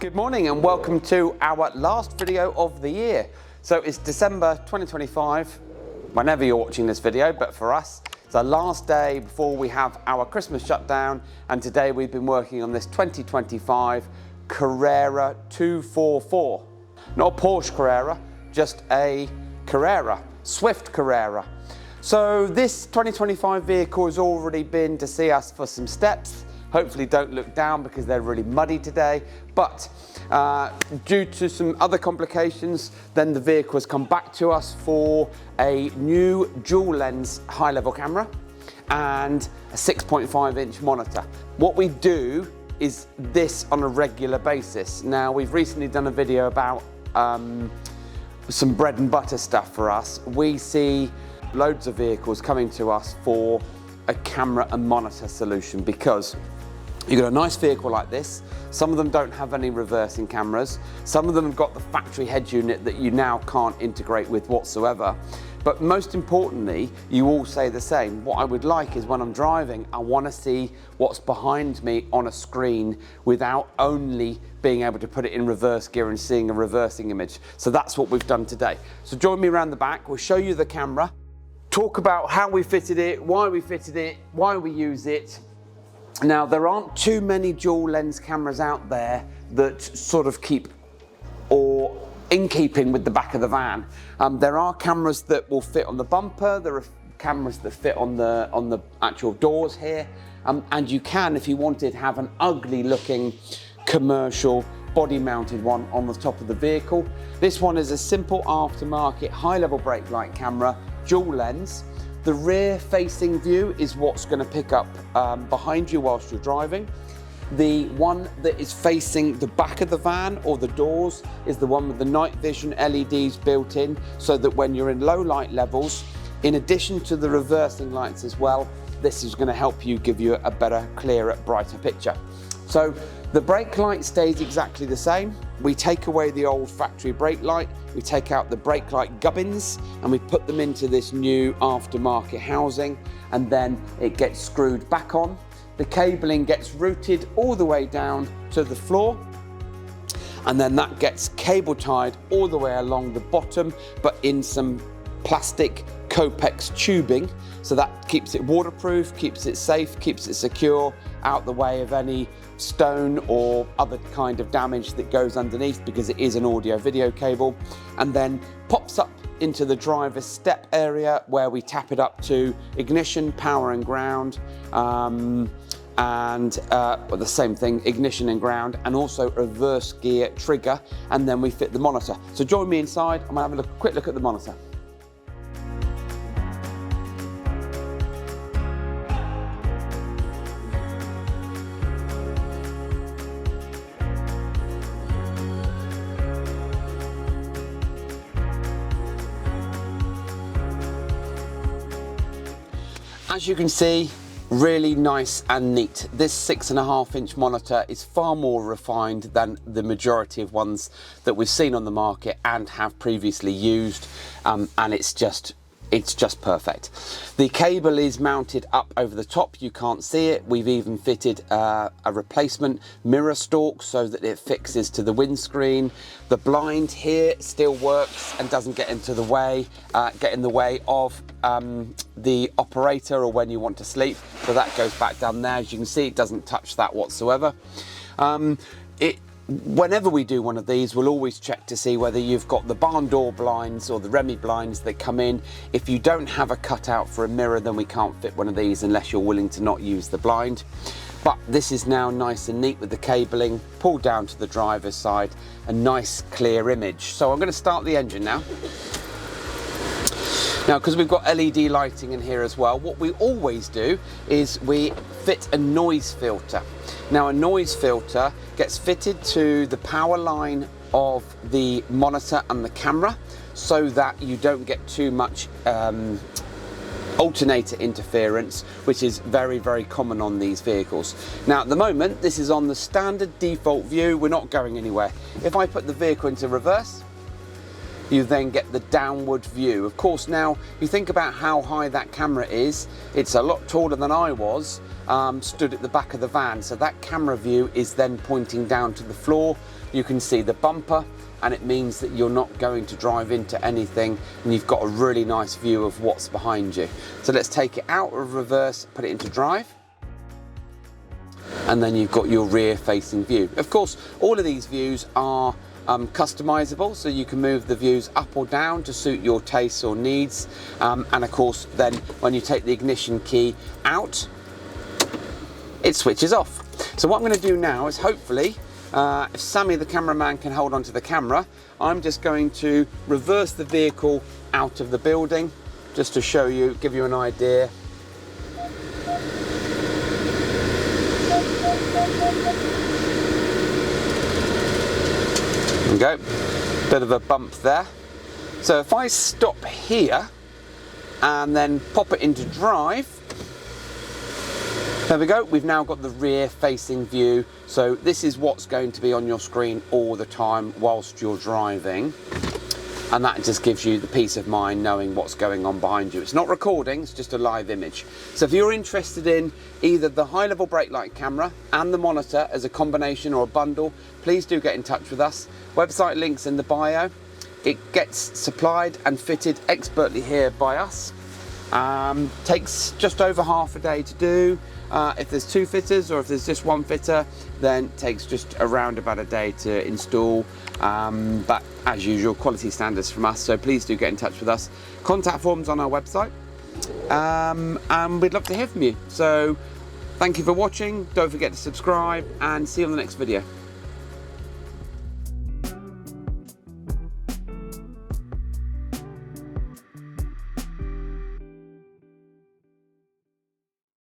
Good morning and welcome to our last video of the year. So it's December 2025, whenever you're watching this video, but for us, it's our last day before we have our Christmas shutdown, and today we've been working on this 2025 Carrera 244. Not a Porsche Carrera, just a Carrera, Swift Carrera. So this 2025 vehicle has already been to see us for some steps. Hopefully don't look down because they're really muddy today, but due to some other complications, then the vehicle has come back to us for a new dual lens high level camera and a 6.5 inch monitor. What we do is this on a regular basis. Now, we've recently done a video about some bread and butter stuff for us. We see loads of vehicles coming to us for a camera and monitor solution because you've got a nice vehicle like this. Some of them don't have any reversing cameras. Some of them have got the factory head unit that you now can't integrate with whatsoever. But most importantly, you all say the same. What I would like is when I'm driving, I want to see what's behind me on a screen without only being able to put it in reverse gear and seeing a reversing image. So that's what we've done today. So join me around the back. We'll show you the camera, talk about how we fitted it, why we use it. Now, there aren't too many dual lens cameras out there that sort of keep or in keeping with the back of the van. There are cameras that will fit on the bumper. There are cameras that fit on the actual doors here. And you can, if you wanted, have an ugly looking commercial body mounted one on the top of the vehicle. This one is a simple aftermarket high level brake light camera, dual lens. The rear facing view is what's going to pick up behind you whilst you're driving. The one that is facing the back of the van or the doors is the one with the night vision LEDs built in, so that when you're in low light levels, in addition to the reversing lights as well, this is going to help you give you a better, clearer, brighter picture. So the brake light stays exactly the same. We take away the old factory brake light, we take out the brake light gubbins, and we put them into this new aftermarket housing, and then it gets screwed back on. The cabling gets routed all the way down to the floor, and then that gets cable tied all the way along the bottom, but in some plastic Copex tubing, so that keeps it waterproof, keeps it safe, keeps it secure, out the way of any stone or other kind of damage that goes underneath, because it is an audio video cable, and then pops up into the driver's step area where we tap it up to ignition, power and ground, well, the same thing, ignition and ground, and also reverse gear trigger, and then we fit the monitor. So join me inside, I'm gonna have a quick look at the monitor. As you can see, really nice and neat. This 6.5 inch monitor is far more refined than the majority of ones that we've seen on the market and have previously used, and it's just perfect. The cable is mounted up over the top, you can't see it. We've even fitted a replacement mirror stalk so that it fixes to the windscreen. The blind here still works and doesn't get in the way of the operator or when you want to sleep. So that goes back down there. As you can see, it doesn't touch that whatsoever. Whenever we do one of these, we'll always check to see whether you've got the barn door blinds or the Remy blinds that come in. If you don't have a cutout for a mirror, then we can't fit one of these unless you're willing to not use the blind. But this is now nice and neat with the cabling pulled down to the driver's side, a nice clear image. So I'm going to start the engine now. Now, because we've got LED lighting in here as well, what we always do is we fit a noise filter. Now, a noise filter gets fitted to the power line of the monitor and the camera so that you don't get too much alternator interference, which is very, very common on these vehicles. Now, at the moment, this is on the standard default view. We're not going anywhere. If I put the vehicle into reverse, you then get the downward view. Of course, now you think about how high that camera is. It's a lot taller than I was, stood at the back of the van. So that camera view is then pointing down to the floor. You can see the bumper, and it means that you're not going to drive into anything, and you've got a really nice view of what's behind you. So let's take it out of reverse, put it into drive, and then you've got your rear facing view. Of course, all of these views are customizable, so you can move the views up or down to suit your tastes or needs. And of course, then when you take the ignition key out, it switches off. So what I'm going to do now is hopefully, if Sammy the cameraman can hold on to the camera, I'm just going to reverse the vehicle out of the building just to show you, give you an idea. There we go, bit of a bump there. So if I stop here and then pop it into drive, there we go, we've now got the rear facing view. So this is what's going to be on your screen all the time whilst you're driving. And that just gives you the peace of mind knowing what's going on behind you. It's not recording, it's just a live image. So if you're interested in either the high level brake light camera and the monitor as a combination or a bundle, please do get in touch with us. Website links in the bio. It gets supplied and fitted expertly here by us. Takes just over half a day to do. If there's two fitters or if there's just one fitter, then it takes just around about a day to install. But as usual, quality standards from us, so please do get in touch with us. Contact forms on our website, and we'd love to hear from you. So thank you for watching, don't forget to subscribe, and see you on the next video.